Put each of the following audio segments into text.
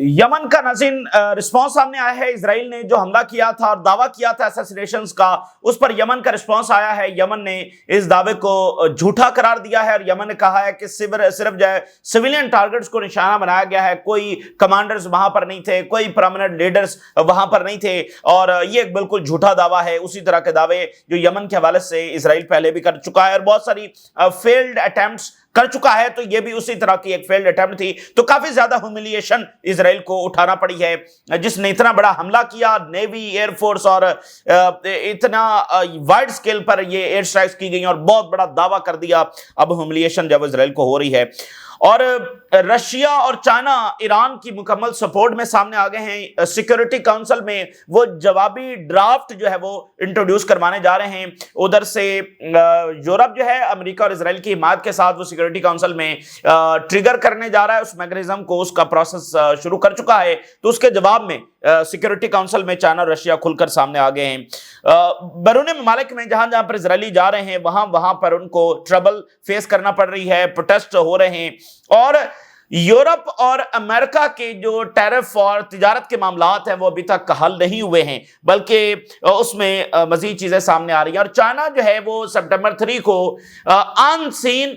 یمن کا ناظرین رسپانس سامنے آیا ہے. اسرائیل نے جو حملہ کیا تھا اور دعویٰ کیا تھا اسیسینیشنز کا، اس پر یمن کا رسپانس آیا ہے. یمن نے اس دعوے کو جھوٹا قرار دیا ہے اور یمن نے کہا ہے کہ صرف جو ہے سویلین ٹارگٹس کو نشانہ بنایا گیا ہے. کوئی کمانڈرز وہاں پر نہیں تھے، کوئی پرامننٹ لیڈرز وہاں پر نہیں تھے، اور یہ ایک بالکل جھوٹا دعویٰ ہے. اسی طرح کے دعوے جو یمن کے حوالے سے اسرائیل پہلے بھی کر چکا ہے اور بہت ساری فیلڈ اٹیمپٹس کر چکا ہے، تو یہ بھی اسی طرح کی ایک فیلڈ اٹیمپٹ تھی. تو کافی زیادہ ہیوملیشن اسرائیل کو اٹھانا پڑی ہے، جس نے اتنا بڑا حملہ کیا، نیوی، ایئر فورس، اور اتنا وائڈ سکیل پر یہ ایئر سٹرائکس کی گئی اور بہت بڑا دعویٰ کر دیا. اب ہیوملیشن جب اسرائیل کو ہو رہی ہے، اور رشیا اور چائنا ایران کی مکمل سپورٹ میں سامنے آ گئے ہیں. سیکیورٹی کونسل میں وہ جوابی ڈرافٹ جو ہے وہ انٹروڈیوس کروانے جا رہے ہیں. ادھر سے یورپ جو ہے امریکہ اور اسرائیل کی حمایت کے ساتھ وہ سیکیورٹی کونسل میں ٹریگر کرنے جا رہا ہے اس میکنزم کو، اس کا پروسیس شروع کر چکا ہے. تو اس کے جواب میں سیکیورٹی کونسل میں چائنا اور رشیا کھل کر سامنے آ گئے ہیں. بیرون ممالک میں جہاں جہاں پر اسرائیلی جا رہے ہیں وہاں پر ان کو ٹربل فیس کرنا پڑ رہی ہے، پروٹیسٹ ہو رہے ہیں. اور یورپ اور امریکہ کے جو ٹیرف اور تجارت کے معاملات ہیں وہ ابھی تک حل نہیں ہوئے ہیں، بلکہ اس میں مزید چیزیں سامنے آ رہی ہیں. اور چائنا جو ہے وہ سپٹمبر 3 کو آن سین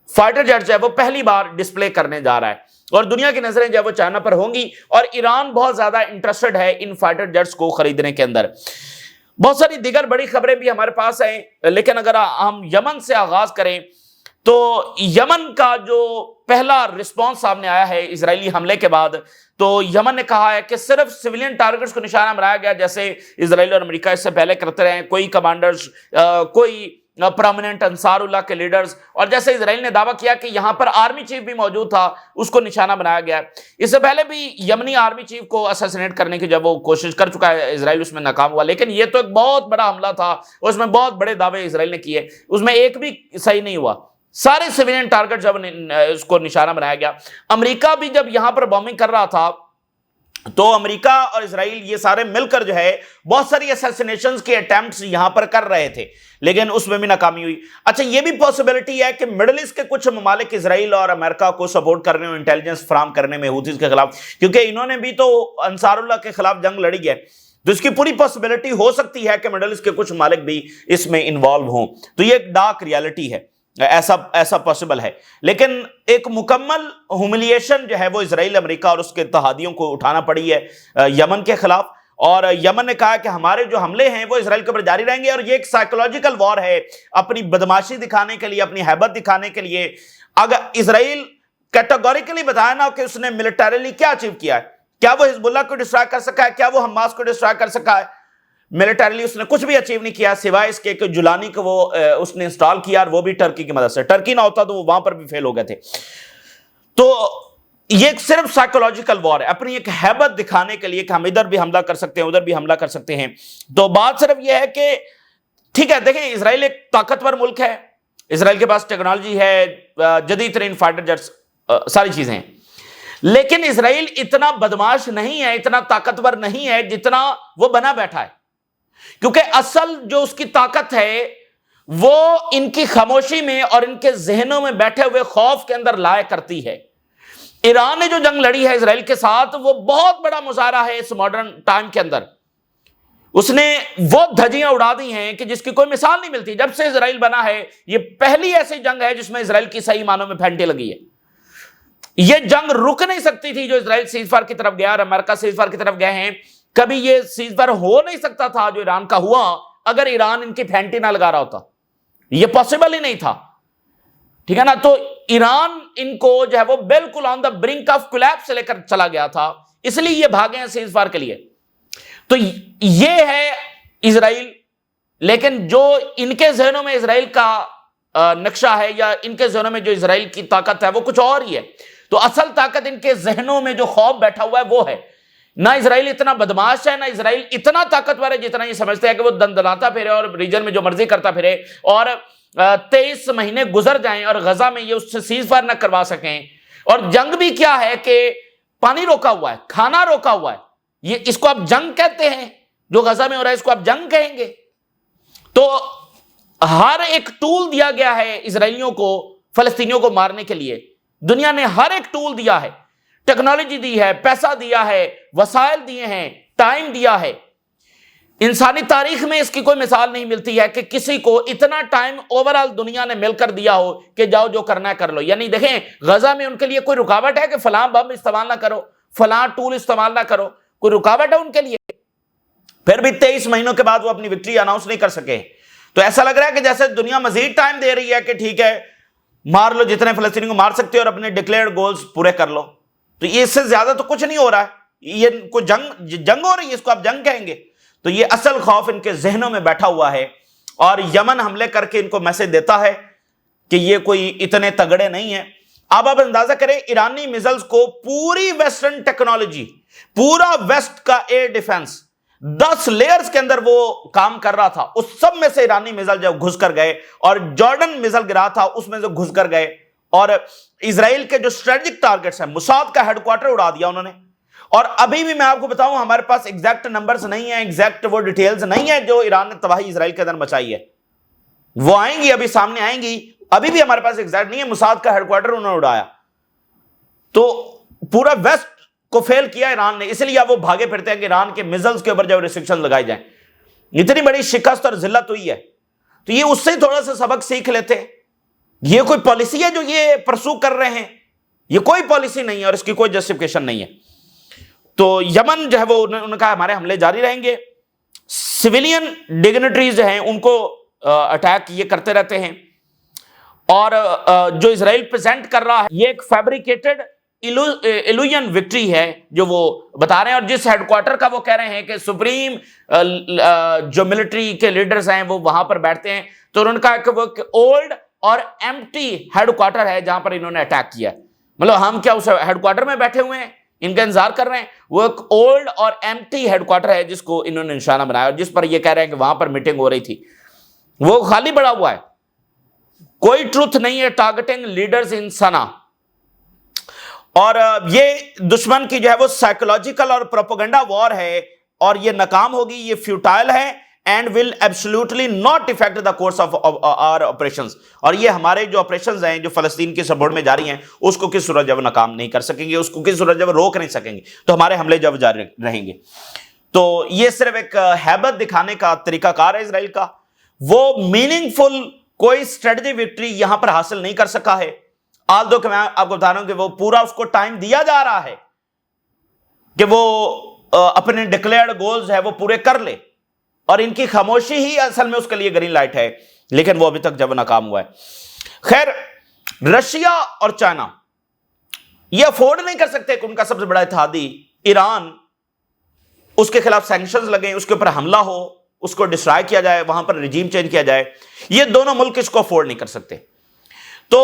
فائٹر جیٹ جو ہے وہ پہلی بار ڈسپلے کرنے جا رہا ہے، اور دنیا کی نظریں جو ہے وہ چائنا پر ہوں گی. اور ایران بہت زیادہ انٹرسٹڈ ہے ان فائٹر جیٹس کو خریدنے کے اندر. بہت ساری دیگر بڑی خبریں بھی ہمارے پاس ہیں، لیکن اگر ہم یمن سے آغاز کریں تو یمن کا جو پہلا رسپانس سامنے آیا ہے اسرائیلی حملے کے بعد، تو یمن نے کہا ہے کہ صرف سویلین ٹارگٹس کو نشانہ بنایا گیا، جیسے اسرائیل اور امریکہ اس سے پہلے کرتے رہے ہیں. کوئی کمانڈرز، کوئی پرامننٹ انصار اللہ کے لیڈرز، اور جیسے اسرائیل نے دعویٰ کیا کہ یہاں پر آرمی چیف بھی موجود تھا، اس کو نشانہ بنایا گیا. اس سے پہلے بھی یمنی آرمی چیف کو اسیسینیٹ کرنے کی جب وہ کوشش کر چکا ہے اسرائیل، اس میں ناکام ہوا. لیکن یہ تو ایک بہت بڑا حملہ تھا، اس میں بہت بڑے دعوے اسرائیل نے کیے، اس میں ایک بھی صحیح نہیں ہوا. سارے سویلین ٹارگٹ جب اس کو نشانہ بنایا گیا. امریکہ بھی جب یہاں پر بومبنگ کر رہا تھا تو امریکہ اور اسرائیل یہ سارے مل کر جو ہے بہت ساری اسیسینیشنز کے اٹیمپٹس یہاں پر کر رہے تھے، لیکن اس میں بھی ناکامی ہوئی. اچھا، یہ بھی پاسبلٹی ہے کہ مڈل ایسٹ کے کچھ ممالک اسرائیل اور امریکہ کو سپورٹ کرنے اور انٹیلیجنس فراہم کرنے میں حوثیز کے خلاف، کیونکہ انہوں نے بھی تو انصار اللہ کے خلاف جنگ لڑی ہے، تو اس کی پوری پاسبلٹی ہو سکتی ہے کہ مڈل ایسٹ کے کچھ ممالک بھی اس میں انوالو ہوں. تو یہ ایک ڈارک ریالٹی ہے، ایسا پاسبل ہے. لیکن ایک مکمل ہیوملیشن جو ہے وہ اسرائیل، امریکہ اور اس کے اتحادیوں کو اٹھانا پڑی ہے یمن کے خلاف. اور یمن نے کہا کہ ہمارے جو حملے ہیں وہ اسرائیل کے اوپر جاری رہیں گے، اور یہ ایک سائیکولوجیکل وار ہے، اپنی بدماشی دکھانے کے لیے، اپنی ہیبت دکھانے کے لیے. اگر اسرائیل کیٹیگوریکلی بتایا نا کہ اس نے ملٹریلی کیا اچیو کیا ہے، کیا وہ حزب اللہ کو ڈسٹرائے کر سکا ہے، کیا وہ حماس کو ڈسٹرائے کر سکا ہے؟ ملٹریلی اس نے کچھ بھی اچیو نہیں کیا، سوائے اس کے کہ جولانی کو وہ اس نے انسٹال کیا، اور وہ بھی ٹرکی کی مدد سے. ٹرکی نہ ہوتا تو وہ وہاں پر بھی فیل ہو گئے تھے. تو یہ صرف سائیکولوجیکل وار ہے، اپنی ایک ہیبت دکھانے کے لیے کہ ہم ادھر بھی حملہ کر سکتے ہیں، ادھر بھی حملہ کر سکتے ہیں. تو بات صرف یہ ہے کہ ٹھیک ہے، دیکھیں اسرائیل ایک طاقتور ملک ہے، اسرائیل کے پاس ٹیکنالوجی ہے، جدید ترین فائٹر جیٹس، ساری چیزیں ہیں. لیکن اسرائیل اتنا بدماش نہیں ہے، اتنا طاقتور نہیں ہے جتنا وہ بنا بیٹھا ہے. کیونکہ اصل جو اس کی طاقت ہے وہ ان کی خاموشی میں اور ان کے ذہنوں میں بیٹھے ہوئے خوف کے اندر لائے کرتی ہے. ایران نے جو جنگ لڑی ہے اسرائیل کے ساتھ وہ بہت بڑا مظاہرہ ہے اس ماڈرن ٹائم کے اندر. اس نے وہ دھجیاں اڑا دی ہیں کہ جس کی کوئی مثال نہیں ملتی. جب سے اسرائیل بنا ہے یہ پہلی ایسی جنگ ہے جس میں اسرائیل کی صحیح معنوں میں پھینٹی لگی ہے. یہ جنگ رک نہیں سکتی تھی جو اسرائیل سیز فائر کی طرف گیا اور امریکہ سیز فائر کی طرف گئے ہیں. کبھی یہ سیز فائر ہو نہیں سکتا تھا جو ایران کا ہوا اگر ایران ان کی پھینٹی نہ لگا رہا ہوتا. یہ پاسبل ہی نہیں تھا، ٹھیک ہے نا. تو ایران ان کو جو ہے وہ بالکل آن دا برنک آف کولیپس سے لے کر چلا گیا تھا، اس لیے یہ بھاگے ہیں سیز فائر کے لیے. تو یہ ہے اسرائیل. لیکن جو ان کے ذہنوں میں اسرائیل کا نقشہ ہے یا ان کے ذہنوں میں جو اسرائیل کی طاقت ہے وہ کچھ اور ہی ہے. تو اصل طاقت ان کے ذہنوں میں جو خوف بیٹھا ہوا ہے وہ ہے. نہ اسرائیل اتنا بدماش ہے، نہ اسرائیل اتنا طاقتور ہے جتنا یہ سمجھتے ہیں کہ وہ دندناتا پھرے اور ریجن میں جو مرضی کرتا پھرے، اور 23 مہینے گزر جائیں اور غزہ میں یہ اس سے سیز فائر نہ کروا سکیں. اور جنگ بھی کیا ہے کہ پانی روکا ہوا ہے، کھانا روکا ہوا ہے. یہ اس کو آپ جنگ کہتے ہیں، جو غزہ میں ہو رہا ہے اس کو آپ جنگ کہیں گے؟ تو ہر ایک ٹول دیا گیا ہے اسرائیلیوں کو فلسطینیوں کو مارنے کے لیے. دنیا نے ہر ایک ٹول دیا ہے. ٹیکنالوجی دی ہے, پیسہ دیا ہے, وسائل دیے ہیں, ٹائم دیا ہے. انسانی تاریخ میں اس کی کوئی مثال نہیں ملتی ہے کہ کسی کو اتنا ٹائم اوورال دنیا نے مل کر دیا ہو کہ جاؤ جو کرنا ہے کر لو. یعنی دیکھیں, غزہ میں ان کے لیے کوئی رکاوٹ ہے کہ فلاں بم استعمال نہ کرو, فلاں ٹول استعمال نہ کرو؟ کوئی رکاوٹ ہے ان کے لیے؟ پھر بھی 23 مہینوں کے بعد وہ اپنی وکٹری اناؤنس نہیں کر سکے. تو ایسا لگ رہا ہے کہ جیسے دنیا مزید ٹائم دے رہی ہے کہ ٹھیک ہے مار لو جتنے فلسطینی کو مار سکتے ہو اور اپنے ڈکلیئرڈ گولز پورے کر لو. تو یہ اس سے زیادہ تو کچھ نہیں ہو رہا ہے. یہ کوئی جنگ ہو رہی ہے, اس کو آپ جنگ کہیں گے؟ تو یہ اصل خوف ان کے ذہنوں میں بیٹھا ہوا ہے, اور یمن حملے کر کے ان کو میسج دیتا ہے کہ یہ کوئی اتنے تگڑے نہیں ہیں. اب آپ اندازہ کریں, ایرانی میزائلز کو پوری ویسٹرن ٹیکنالوجی, پورا ویسٹ کا ایئر ڈیفنس 10 لیئرز کے اندر وہ کام کر رہا تھا, اس سب میں سے ایرانی میزائل جب گھس کر گئے, اور جارڈن میزائل گرا تھا اس میں سے گھس کر گئے, اور اسرائیل کے جو اسٹریٹجک ٹارگٹس ہیں, موساد کا ہیڈ کوارٹر اڑا دیا انہوں نے. اور ابھی بھی میں آپ کو بتاؤں, ہمارے پاس ایگزیکٹ نمبرز نہیں ہیں, ایگزیکٹ وہ ڈیٹیلز نہیں ہیں جو ایران نے تباہی اسرائیل کے اندر مچائی ہے. وہ آئیں گی, ابھی سامنے آئیں گی. ابھی بھی ہمارے پاس ایگزیکٹ نہیں ہے. موساد کا ہیڈ کوارٹر انہوں نے اڑایا, تو پورا ویسٹ کو فیل کیا ایران نے. اس لیے اب وہ بھاگے پھرتے ہیں کہ ایران کے میزائلز کے اوپر جب ریسٹرکشن لگائی جائیں. اتنی بڑی شکست اور ذلت ہوئی ہے, تو یہ اس سے تھوڑا سا سبق سیکھ لیتے. یہ کوئی پالیسی ہے جو یہ پرسو کر رہے ہیں؟ یہ کوئی پالیسی نہیں ہے اور اس کی کوئی جسٹیفیکیشن نہیں ہے. تو یمن جو ہے وہ انہوں نے کہا ہمارے حملے جاری رہیں گے. سویلین ڈگنیٹریز جو ہیں ان کو اٹیک یہ کرتے رہتے ہیں, اور جو اسرائیل پریزنٹ کر رہا ہے یہ ایک فیبریکیٹڈ ایلوژن وکٹری ہے جو وہ بتا رہے ہیں. اور جس ہیڈ کوارٹر کا وہ کہہ رہے ہیں کہ سپریم جو ملٹری کے لیڈرز ہیں وہ وہاں پر بیٹھتے ہیں, تو انہوں نے کہا کہ وہ اولڈ اور ایمٹی ہیڈ کوارٹر ہے جہاں پر انہوں نے اٹیک کیا. مطلب ہم کیا اس ہیڈ کوارٹر میں بیٹھے ہوئے ہیں, ان کا انتظار کر رہے ہیں؟ وہ ایک اولڈ اور ایمٹی ہیڈ کوارٹر ہے جس کو انہوں نے نشانہ بنایا, اور جس پر یہ کہہ رہے ہیں کہ وہاں پر میٹنگ ہو رہی تھی. وہ خالی پڑا ہوا ہے, کوئی ٹروتھ نہیں ہے. ٹارگٹنگ لیڈرز ان سنا. اور یہ دشمن کی جو ہے وہ سائیکولوجیکل اور پروپیگنڈا وار ہے, اور یہ ناکام ہوگی, یہ فیوٹائل ہے, and will absolutely not affect the course of our operations. اور یہ ہمارے جو آپریشنز ہیں جو فلسطین کی سپورٹ میں جاری ہیں اس کو کس صورت جب ناکام نہیں کر سکیں گے, اس کو کس صورت جب روک نہیں سکیں گے. تو ہمارے حملے جب جاری رہیں گے. تو یہ صرف ایک ہیبت دکھانے کا طریقہ کار ہے اسرائیل کا. وہ میننگ فل کوئی اسٹریٹجی وکٹری یہاں پر حاصل نہیں کر سکا ہے. آلدو کہ میں آپ کو بتا رہا ہوں کہ وہ پورا اس کو ٹائم دیا جا رہا ہے کہ وہ اپنے ڈکلیئرڈ گولز ہے وہ پورے کر لے, اور ان کی خاموشی ہی اصل میں اس کے لیے گرین لائٹ ہے, لیکن وہ ابھی تک جب ناکام ہوا ہے. خیر, رشیا اور چائنا یہ افورڈ نہیں کر سکتے کہ ان کا سب سے بڑا اتحادی ایران, اس کے خلاف سینکشنز لگیں, اس کے اوپر حملہ ہو, اس کو ڈسٹرائے کیا جائے, وہاں پر رجیم چینج کیا جائے. یہ دونوں ملک اس کو افورڈ نہیں کر سکتے. تو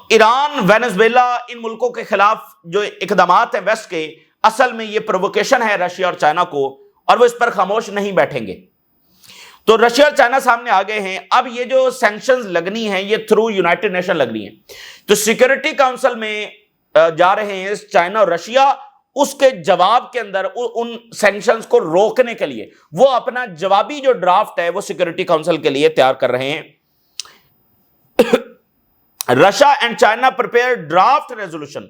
ایران, وینزویلا, ان ملکوں کے خلاف جو اقدامات ہیں ویسٹ کے, اصل میں یہ پرووکیشن ہے رشیا اور چائنا کو, اور وہ اس پر خاموش نہیں بیٹھیں گے. تو رشیا اور چائنا سامنے آ گئے ہیں. اب یہ جو سینکشنز لگنی ہیں یہ تھرو یونائٹڈ نیشن لگنی ہیں. تو سیکورٹی کاؤنسل میں جا رہے ہیں چائنا اور رشیا, اس کے جواب کے اندر ان سینکشنز کو روکنے کے لیے وہ اپنا جوابی جو ڈرافٹ ہے وہ سیکورٹی کاؤنسل کے لیے تیار کر رہے ہیں. Russia and China prepare draft resolution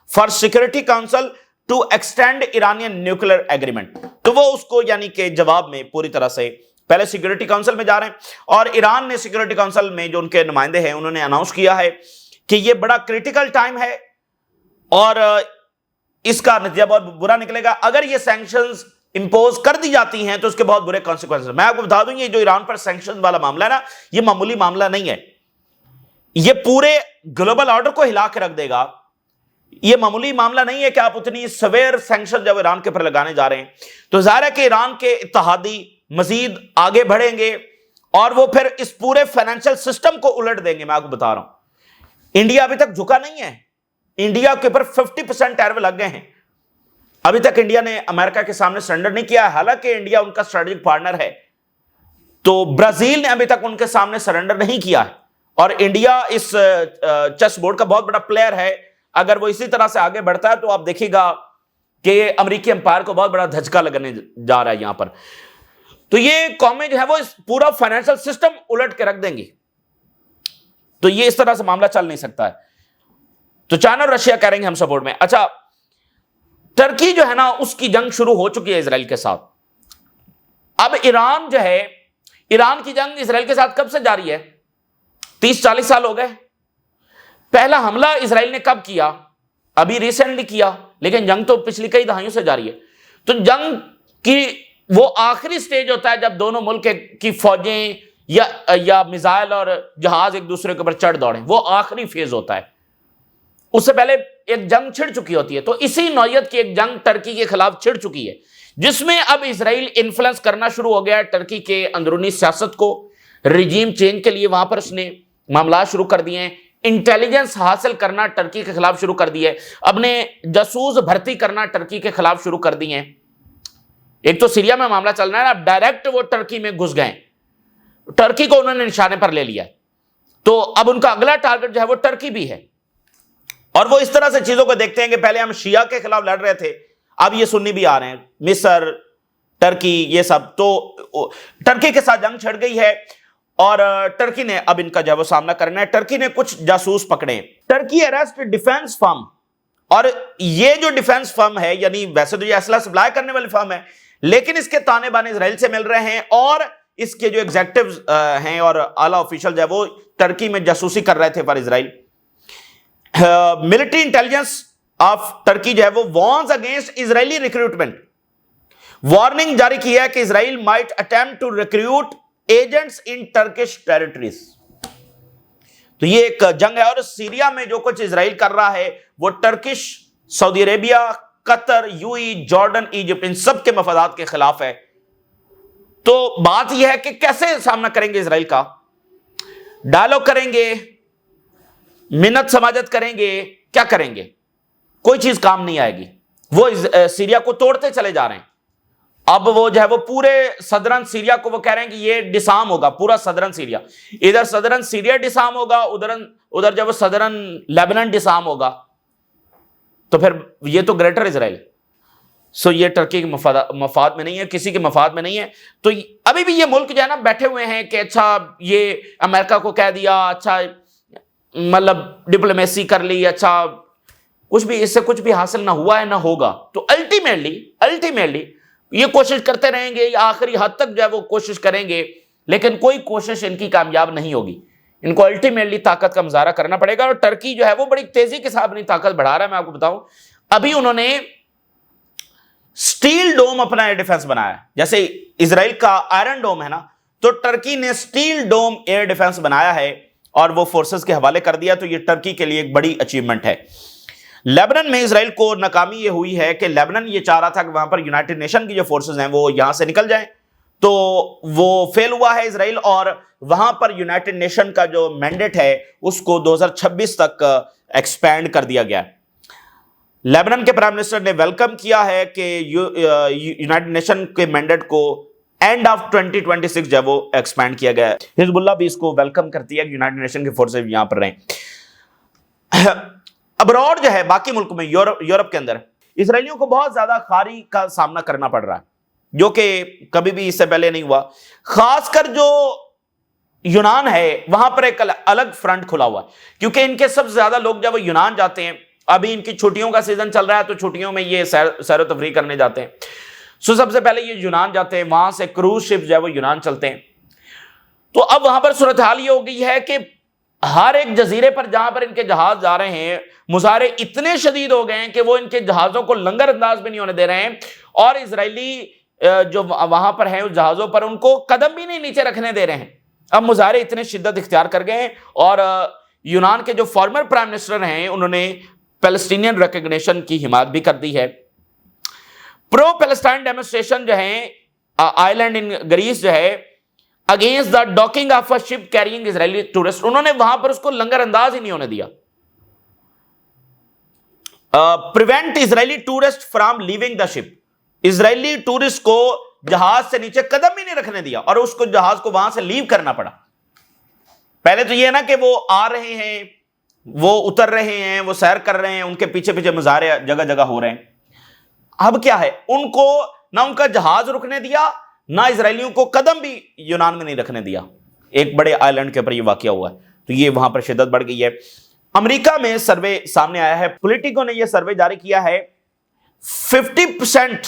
for Security Council to extend Iranian nuclear agreement. تو وہ اس کو یعنی کہ جواب میں پوری طرح سے پہلے سیکورٹی کاؤنسل میں جا رہے ہیں, اور ایران نے سیکورٹی کاؤنسل میں جو ان کے نمائندے ہیں انہوں نے اناؤنس کیا ہے کہ یہ بڑا کریٹیکل ٹائم ہے, اور اس کا نتیجہ بہت برا نکلے گا. اگر یہ سینکشنز امپوز کر دی جاتی ہیں تو اس کے بہت برے کانسیکوینسز. میں آپ کو بتا دوں یہ جو ایران پر سینکشن والا معاملہ ہے نا, یہ معمولی معاملہ نہیں ہے. یہ پورے گلوبل آرڈر کو ہلا کے رکھ دے گا. یہ معمولی معاملہ نہیں ہے کہ آپ اتنی سویر سینکشن جب ایران کے اوپر لگانے جا رہے ہیں, تو ظاہر ہے کہ ایران کے اتحادی مزید آگے بڑھیں گے, اور وہ پھر اس پورے فائنینشل سسٹم کو الٹ دیں گے. میں آپ کو بتا رہا ہوں انڈیا ابھی تک جھکا نہیں ہے. انڈیا کے اوپر 50% ٹیرف لگ گئے ہیں. ابھی تک انڈیا نے امریکہ کے سامنے سرنڈر نہیں کیا ہے, حالانکہ انڈیا ان کا اسٹریٹجک پارٹنر ہے. تو برازیل نے ابھی تک ان کے سامنے سرنڈر نہیں کیا ہے, اور انڈیا اس چیس بورڈ کا بہت بڑا پلیئر ہے. اگر وہ اسی طرح سے آگے بڑھتا ہے تو آپ دیکھیں گا کہ امریکی امپائر کو بہت بڑا دھچکا لگنے جا رہا ہے یہاں پر. تو یہ قومیں جو ہے وہ پورا فائنینشل سسٹم الٹ کے رکھ دیں گی. تو یہ اس طرح سے معاملہ چل نہیں سکتا ہے. تو چائنا اور رشیا کہہ رہے ہیں ہم سپورٹ میں. اچھا, ٹرکی جو ہے نا اس کی جنگ شروع ہو چکی ہے اسرائیل کے ساتھ. اب ایران جو ہے، ایران کی جنگ اسرائیل کے ساتھ کب سے جاری ہے؟ 30-40 سال ہو گئے. پہلا حملہ اسرائیل نے کب کیا؟ ابھی ریسنٹلی کیا، لیکن جنگ تو پچھلی کئی دہائیوں سے جاری ہے. تو جنگ کی وہ آخری سٹیج ہوتا ہے جب دونوں ملک کی فوجیں یا میزائل اور جہاز ایک دوسرے کے اوپر چڑھ دوڑیں، وہ آخری فیز ہوتا ہے. اس سے پہلے ایک جنگ چھڑ چکی ہوتی ہے. تو اسی نوعیت کی ایک جنگ ٹرکی کے خلاف چھڑ چکی ہے، جس میں اب اسرائیل انفلوئنس کرنا شروع ہو گیا ہے ٹرکی کے اندرونی سیاست کو. رجیم چینج کے لیے وہاں پر اس نے معاملات شروع کر دیے ہیں. انٹیلیجنس حاصل کرنا ٹرکی کے خلاف شروع کر دی ہے. اپنے جاسوس بھرتی کرنا ٹرکی کے خلاف شروع کر دی ہیں. ایک تو سیریا میں معاملہ چل رہا ہے نا، اب ڈائریکٹ وہ ٹرکی میں گھس گئے، ٹرکی کو انہوں نے نشانے پر لے لیا. تو اب ان کا اگلا ٹارگٹ جو ہے وہ ٹرکی بھی ہے. اور وہ اس طرح سے چیزوں کو دیکھتے ہیں کہ پہلے ہم شیعہ کے خلاف لڑ رہے تھے، اب یہ سنی بھی آ رہے ہیں، مصر، ٹرکی، یہ سب. تو ٹرکی کے ساتھ جنگ چھڑ گئی ہے اور ٹرکی نے اب ان کا جو ہے وہ سامنا کرنا ہے. ٹرکی نے کچھ جاسوس پکڑے. ٹرکی اریسٹ ڈیفنس فرم، اور یہ جو ڈیفنس فرم ہے، یعنی ویسے تو یہ اسلحہ سپلائی کرنے والی فرم ہے، لیکن اس کے تانے بانے اسرائیل سے مل رہے ہیں، اور اس کے جو ایگزیکٹوز ہیں اور اعلیٰ آفیشل جو ہے وہ ٹرکی میں جاسوسی کر رہے تھے for Israel. Military intelligence of Turkey جو ہے وہ warns against Israeli recruitment, warning جاری کی ہے کہ Israel might attempt to recruit agents in Turkish territories. تو یہ ایک جنگ ہے، اور سیریا میں جو کچھ اسرائیل کر رہا ہے وہ ٹرکش، سعودی عربیہ، قطر، یو ای، جارڈن، ایجپٹ، ان سب کے مفادات کے خلاف ہے. تو بات یہ ہے کہ کیسے سامنا کریں گے اسرائیل کا؟ ڈائلاگ کریں گے، منت سماجت کریں گے، کیا کریں گے؟ کوئی چیز کام نہیں آئے گی. وہ سیریا کو توڑتے چلے جا رہے ہیں. اب وہ جو ہے وہ پورے صدرن سیریا کو وہ کہہ رہے ہیں کہ یہ ڈسام ہوگا، پورا صدرن سیریا. ادھر صدرن سیریا ڈسام ہوگا، ادھر جب وہ صدرن لیبنان ڈسام ہوگا، تو پھر یہ تو گریٹر اسرائیل. سو یہ ٹرکی کے مفاد میں نہیں ہے، کسی کے مفاد میں نہیں ہے. تو ابھی بھی یہ ملک جو ہے نا بیٹھے ہوئے ہیں کہ اچھا یہ امریکہ کو کہہ دیا، اچھا مطلب ڈپلومیسی کر لی، اچھا کچھ بھی اس سے کچھ بھی حاصل نہ ہوا ہے نہ ہوگا. تو الٹیمیٹلی یہ کوشش کرتے رہیں گے، آخری حد تک جو ہے وہ کوشش کریں گے، لیکن کوئی کوشش ان کی کامیاب نہیں ہوگی. ان کو الٹیمیٹلی طاقت کا مظاہرہ کرنا پڑے گا. اور ٹرکی جو ہے وہ بڑی تیزی کے ساتھ اپنی طاقت بڑھا رہا ہے. میں آپ کو بتاؤں، ابھی انہوں نے سٹیل ڈوم اپنا ایئر ڈیفنس بنایا ہے. جیسے اسرائیل کا آئرن ڈوم ہے نا، تو ٹرکی نے سٹیل ڈوم ایئر ڈیفنس بنایا ہے اور وہ فورسز کے حوالے کر دیا. تو یہ ٹرکی کے لیے ایک بڑی اچیومنٹ ہے. لیبنن میں اسرائیل کو ناکامی یہ ہوئی ہے کہ لیبنن یہ چاہ رہا تھا کہ وہاں پر یونائٹڈ نیشن کی جو فورسز ہیں وہ یہاں سے نکل جائیں، تو وہ فیل ہوا ہے اسرائیل. اور وہاں پر یونائٹڈ نیشن کا جو مینڈیٹ ہے اس کو 2026 تک ایکسپینڈ کر دیا گیا ہے. لیبنن کے پرائم منسٹر نے ویلکم کیا ہے کہ یونائٹڈ نیشن کے مینڈیٹ کو اینڈ آف 2026 جو ہے وہ ایکسپینڈ کیا گیا ہے. حزب اللہ بھی اس کو ویلکم کرتی ہے کہ یونائٹڈ نیشن کے فورسز یہاں پر رہیں. ابراڈ جو ہے باقی ملک میں، یورپ کے اندر اسرائیلیوں کو بہت زیادہ خاری کا سامنا کرنا پڑ رہا ہے، جو کہ کبھی بھی اس سے پہلے نہیں ہوا. خاص کر جو یونان ہے وہاں پر ایک الگ فرنٹ کھلا ہوا ہے، کیونکہ ان کے سب سے زیادہ لوگ جب وہ یونان جاتے ہیں، ابھی ان کی چھٹیوں کا سیزن چل رہا ہے، تو چھٹیوں میں یہ سیر و تفریح کرنے جاتے ہیں. سو سب سے پہلے یہ یونان جاتے ہیں، وہاں سے کروز شپ جو ہے وہ یونان چلتے ہیں. تو اب وہاں پر صورتحال یہ ہو گئی ہے کہ ہر ایک جزیرے پر جہاں پر ان کے جہاز جا رہے ہیں، مظاہرے اتنے شدید ہو گئے ہیں کہ وہ ان کے جہازوں کو لنگر انداز بھی نہیں ہونے دے رہے ہیں، اور اسرائیلی جو وہاں پر ہیں اس جہازوں پر ان کو قدم بھی نہیں نیچے رکھنے دے رہے ہیں. اب مظاہرے اتنے شدت اختیار کر گئے ہیں. اور یونان کے جو فارمر پرائم منسٹر ہیں انہوں نے پیلسٹینین ریکگنیشن کی حمایت بھی کر دی ہے. پرو پیلسٹائن ڈیمونسٹریشن جو ہیں آئیلینڈ ان گریس جو ہے against the docking of a ship carrying Israeli tourist, انہوں نے وہاں پر اس کو لنگر انداز ہی نہیں ہونے دیا. Prevent Israeli tourist from leaving the ship, Israeli tourist کو جہاز سے نیچے قدم ہی نہیں رکھنے دیا، اور اس کو جہاز کو وہاں سے لیو کرنا پڑا. پہلے تو یہ نا کہ وہ آ رہے ہیں، وہ اتر رہے ہیں، وہ سیر کر رہے ہیں، ان کے پیچھے پیچھے مظاہرے جگہ جگہ ہو رہے ہیں. اب کیا ہے، ان کو نہ ان کا جہاز رکنے دیا، نہ اسرائیلیوں کو قدم بھی یونان میں نہیں رکھنے دیا. ایک بڑے آئی لینڈ کے اوپر یہ واقعہ ہوا ہے، تو یہ وہاں پر شدت بڑھ گئی ہے. امریکہ میں سروے سامنے آیا ہے، پولیٹیکو نے یہ سروے جاری کیا ہے 50%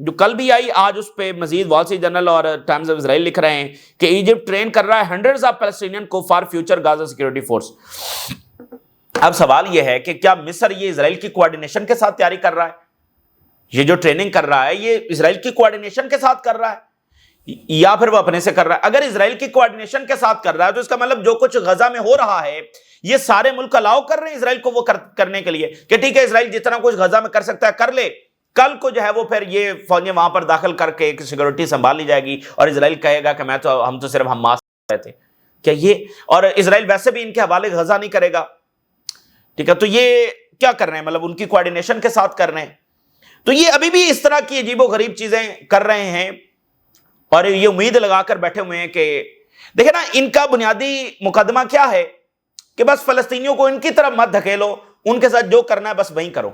جو کل بھی آئی، آج اس پہ مزید وال اسٹریٹ جرنل اور ٹائمز آف اسرائیل لکھ رہے ہیں کہ ایجپٹ ٹرین کر رہا ہے ہنڈریڈز آف پیلسٹینین کو فار فیوچر غازہ سیکورٹی فورس۔ اب سوال یہ ہے کہ کیا مصر یہ اسرائیل کی کوآرڈینیشن کے ساتھ تیاری کر رہا ہے؟ یہ جو ٹریننگ کر رہا ہے یہ اسرائیل کی کوآرڈینیشن کے ساتھ کر رہا ہے یا پھر وہ اپنے سے کر رہا ہے؟ اگر اسرائیل کی کوآرڈینیشن کے ساتھ کر رہا ہے تو اس کا مطلب جو کچھ غزہ میں ہو رہا ہے یہ سارے ملک الاؤ کر رہے ہیں اسرائیل کو وہ کرنے کے لیے کہ ٹھیک ہے اسرائیل جتنا کچھ غزہ میں کر سکتا ہے کر لے، کل کو جو ہے وہ پھر یہ فوجیں وہاں پر داخل کر کے ایک سیکورٹی سنبھال لی جائے گی اور اسرائیل کہے گا کہ ہم تو صرف حماس تھے۔ کیا یہ، اور اسرائیل ویسے بھی ان کے حوالے غزہ نہیں کرے گا، ٹھیک ہے؟ تو یہ کیا کر رہے ہیں؟ مطلب ان کی کوآرڈینیشن کے ساتھ کر رہے ہیں۔ تو یہ ابھی بھی اس طرح کی عجیب و غریب چیزیں کر رہے ہیں اور یہ امید لگا کر بیٹھے ہوئے ہیں کہ دیکھیں نا ان کا بنیادی مقدمہ کیا ہے کہ بس فلسطینیوں کو ان کی طرف مت دھکیلو، ان کے ساتھ جو کرنا ہے بس وہیں کرو۔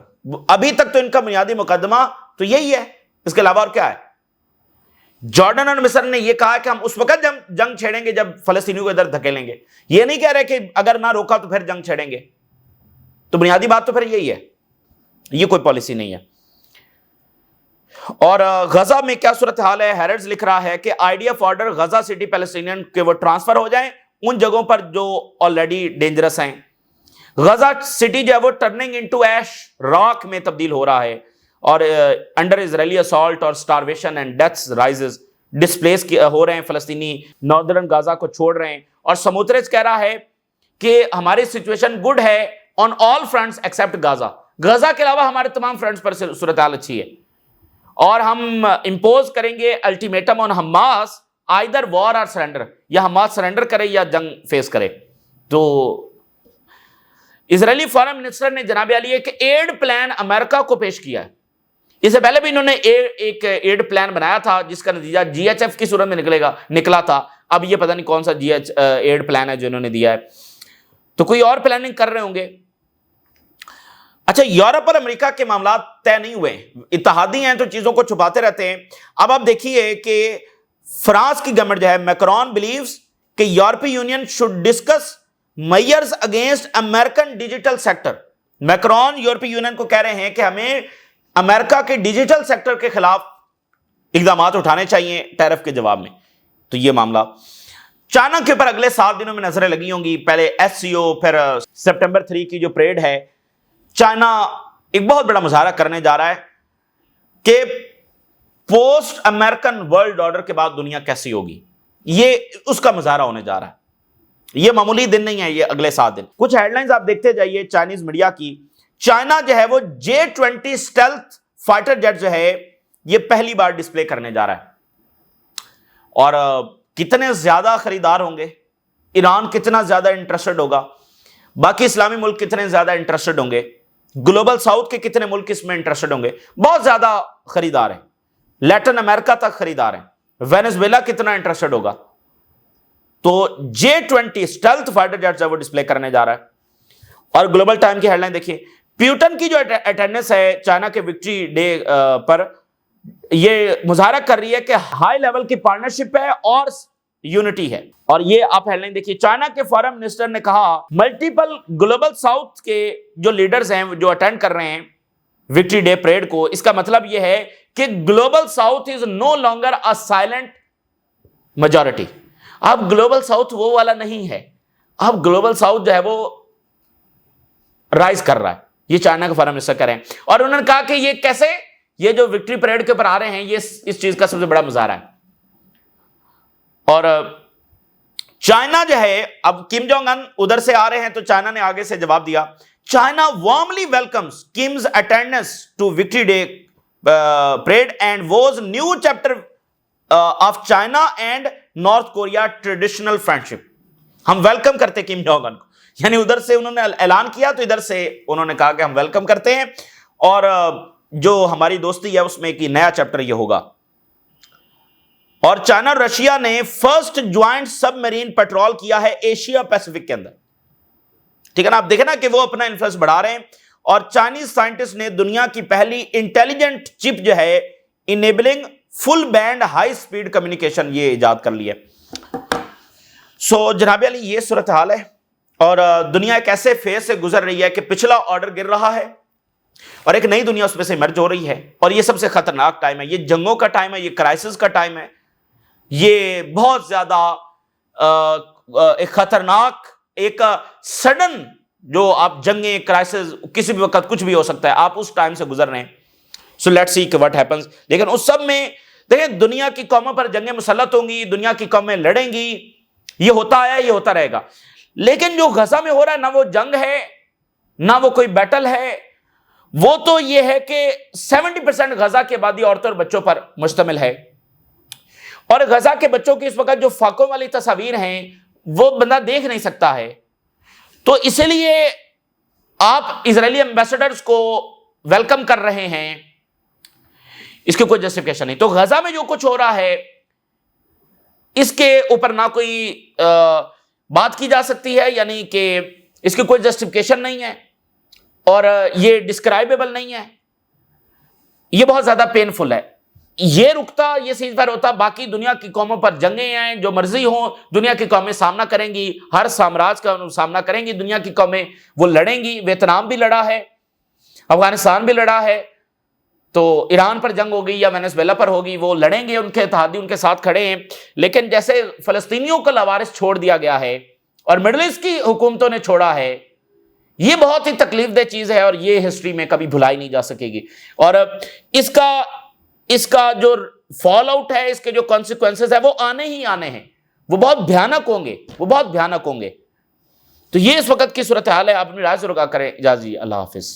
ابھی تک تو ان کا بنیادی مقدمہ تو یہی ہے، اس کے علاوہ اور کیا ہے؟ جارڈن اور مصر نے یہ کہا کہ ہم اس وقت جنگ چھیڑیں گے جب فلسطینیوں کو ادھر دھکیلیں گے، یہ نہیں کہہ رہے کہ اگر نہ روکا تو پھر جنگ چھیڑیں گے۔ تو بنیادی بات تو پھر یہی ہے، یہ کوئی پالیسی نہیں ہے۔ اور غزہ میں کیا صورتحال ہے؟ ہیرڈز لکھ رہا ہے کہ idea of order Gaza city Palestinian کے وہ ٹرانسفر ہو جائیں ان جگہوں پر جو آلریڈی ڈینجرس ہیں۔ غزہ سٹی جو ہے وہ ٹرننگ انٹو ایش راک میں تبدیل ہو رہا ہے اور انڈر اسرائیلی اسالٹ اور سٹارویشن اینڈ ڈیتھس رائزز، ڈسپلیس ہو رہے ہیں فلسطینی، ناردرن غزہ کو چھوڑ رہے ہیں۔ اور سموتریچ کہہ رہا ہے کہ ہماری سچویشن گڈ ہے آن آل فرنٹس ایکسپٹ غزہ، غزہ کے علاوہ ہمارے تمام فرنٹس پر صورتحال اچھی ہے، اور ہم امپوز کریں گے الٹیمیٹم آن حماس آئیدر وار اور سرنڈر، یا حماس سرنڈر کرے یا جنگ فیس کرے۔ تو اسرائیلی فارن منسٹر نے جناب علی ایک ایڈ پلان امریکہ کو پیش کیا ہے۔ اس سے پہلے بھی انہوں نے ایک ایڈ پلان بنایا تھا جس کا نتیجہ جی ایچ ایف کی صورت میں نکلا تھا۔ اب یہ پتہ نہیں کون سا ایڈ پلان ہے جو انہوں نے دیا ہے، تو کوئی اور پلاننگ کر رہے ہوں گے۔ اچھا، یورپ اور امریکہ کے معاملات طے نہیں ہوئے، اتحادی ہیں تو چیزوں کو چھپاتے رہتے ہیں۔ اب آپ دیکھیے کہ فرانس کی گورنمنٹ جو ہے، میکرون بلیوز کہ یورپی union should discuss measures against American digital sector. Macron یورپی یونین کو کہہ رہے ہیں کہ ہمیں امریکہ کے ڈیجیٹل سیکٹر کے خلاف اقدامات اٹھانے چاہیے ٹیرف کے جواب میں۔ تو یہ معاملہ چائنا کے اوپر اگلے 7 دنوں میں نظریں لگی ہوں گی۔ پہلے ایس سی او، پھر سپٹمبر 3 کی جو پریڈ ہے، چائنا ایک بہت بڑا مظاہرہ کرنے جا رہا ہے کہ پوسٹ امریکن ورلڈ آرڈر کے بعد دنیا کیسی ہوگی، یہ اس کا مظاہرہ ہونے جا رہا ہے۔ یہ معمولی دن نہیں ہے، یہ اگلے 7 دن۔ کچھ ہیڈ لائنز آپ دیکھتے جائیے چائنیز میڈیا کی۔ چائنا جو ہے وہ J-20 اسٹیلتھ فائٹر جیٹ جو ہے یہ پہلی بار ڈسپلے کرنے جا رہا ہے، اور کتنے زیادہ خریدار ہوں گے، ایران کتنا زیادہ انٹرسٹڈ ہوگا، باقی اسلامی ملک کتنے زیادہ انٹرسٹڈ ہوں گے، گلوبل ساؤتھ کے کتنے ملک اس میں انٹرسٹڈ ہوں گے، بہت زیادہ خریدار ہیں، لیٹن امریکہ تک خریدار ہیں، وینزویلا کتنا انٹرسٹڈ ہوگا۔ تو J-20 اسٹیلتھ فائٹر جیٹ وہ ڈسپلے کرنے جا رہا ہے۔ اور گلوبل ٹائم کی ہیڈ لائن دیکھیے، پیوٹن کی جو اٹینڈنس ہے چائنا کے وکٹری ڈے پر، یہ مظاہرہ کر رہی ہے کہ ہائی لیول کی پارٹنرشپ ہے اور یونٹی ہے۔ اور یہ آپ ہیڈ لائن دیکھیے، چائنا کے فارن منسٹر نے کہا ملٹیپل گلوبل ساؤتھ کے جو لیڈرز ہیں جو اٹینڈ کر رہے ہیں وکٹری ڈے پریڈ کو، اس کا مطلب یہ ہے کہ global south is no longer a silent majority. اب گلوبل ساؤتھ وہ والا نہیں ہے، اب گلوبل ساؤتھ جو ہے وہ رائز کر رہا ہے، یہ چائنا کے فارن منسٹر کر رہے ہیں۔ اور انہوں نے کہا کہ یہ کیسے، یہ جو وکٹری پریڈ کے اوپر آ رہے ہیں یہ اس چیز کا سب سے بڑا مظاہرہ ہے۔ اور چائنا جو ہے، اب کم جونگ ان ادھر سے آ رہے ہیں تو چائنا نے آگے سے جواب دیا، China warmly welcomes comes attendance to victory day parade and was new chapter of China and North Korea traditional friendship. ہم ویلکم کرتے کم جونگ ان کو، یعنی ادھر سے انہوں نے اعلان کیا تو ادھر سے انہوں نے کہا کہ ہم ویلکم کرتے ہیں، اور جو ہماری دوستی ہے اس میں ایک نیا چیپٹر یہ ہوگا۔ اور چائنا اور رشیا نے فرسٹ جوائنٹ سب میرین پیٹرول کیا ہے ایشیا پیسیفک کے اندر، ٹھیک ہے نا؟ آپ دیکھیں نا کہ وہ اپنا انفلوئنس بڑھا رہے ہیں۔ اور چائنیز سائنٹسٹ نے دنیا کی پہلی انٹیلیجنٹ چپ جو ہے انیبلنگ فل بینڈ ہائی سپیڈ کمیونیکیشن یہ ایجاد کر لی ہے۔ سو جناب علی یہ صورتحال ہے، اور دنیا ایک ایسے فیز سے گزر رہی ہے کہ پچھلا آرڈر گر رہا ہے، اور ایک نئی دنیا اس میں سے ایمرج ہو رہی ہے، اور یہ سب سے خطرناک ٹائم ہے، یہ جنگوں کا ٹائم ہے، یہ کرائسس کا ٹائم ہے، یہ بہت زیادہ ایک خطرناک، ایک سڈن، جو آپ جنگیں، کرائسس، کسی بھی وقت کچھ بھی ہو سکتا ہے، آپ اس ٹائم سے گزر رہے ہیں. سو لیٹ سی کہ واٹ ہیپنس. لیکن اس سب میں دیکھیں دنیا کی قوموں پر جنگیں مسلط ہوں گی، دنیا کی قومیں لڑیں گی، یہ ہوتا آیا، یہ ہوتا رہے گا. لیکن جو غزہ میں ہو رہا ہے، نہ وہ جنگ ہے، نہ وہ کوئی بیٹل ہے، وہ تو یہ ہے کہ 70% غزہ کی آبادی عورتوں اور بچوں پر مشتمل ہے. اور غزہ کے بچوں کی اس وقت جو فاقوں والی تصاویر ہیں وہ بندہ دیکھ نہیں سکتا ہے. تو اسی لیے آپ اسرائیلی ایمبیسڈرز کو ویلکم کر رہے ہیں، اس کی کوئی جسٹیفیکیشن نہیں. تو غزہ میں جو کچھ ہو رہا ہے اس کے اوپر نہ کوئی بات کی جا سکتی ہے، یعنی کہ اس کی کوئی جسٹیفیکیشن نہیں ہے، اور یہ ڈسکرائبیبل نہیں ہے. یہ بہت زیادہ پینفل ہے. یہ رکتا، یہ سیز فائر ہوتا، باقی دنیا کی قوموں پر جنگیں ہیں، جو مرضی ہوں دنیا کی قومیں سامنا کریں گی، ہر سامراج کا سامنا کریں گی دنیا کی قومیں، وہ لڑیں گی. ویتنام بھی لڑا ہے، افغانستان بھی لڑا ہے، تو ایران پر جنگ ہوگی یا وینزویلا پر ہوگی، وہ لڑیں گے، ان کے اتحادی ان کے ساتھ کھڑے ہیں. لیکن جیسے فلسطینیوں کو لاوارث چھوڑ دیا گیا ہے اور مڈل ایسٹ کی حکومتوں نے چھوڑا ہے، یہ بہت ہی تکلیف دہ چیز ہے، اور یہ ہسٹری میں کبھی بھلائی نہیں جا سکے گی. اور اس کا جو فال آؤٹ ہے، اس کے جو کانسیکوینسز ہے، وہ آنے ہی آنے ہیں، وہ بہت بھیانک ہوں گے، وہ بہت بھیانک ہوں گے. تو یہ اس وقت کی صورتحال ہے. آپ اپنی رائے ضرور کریں. اجازت، اللہ حافظ.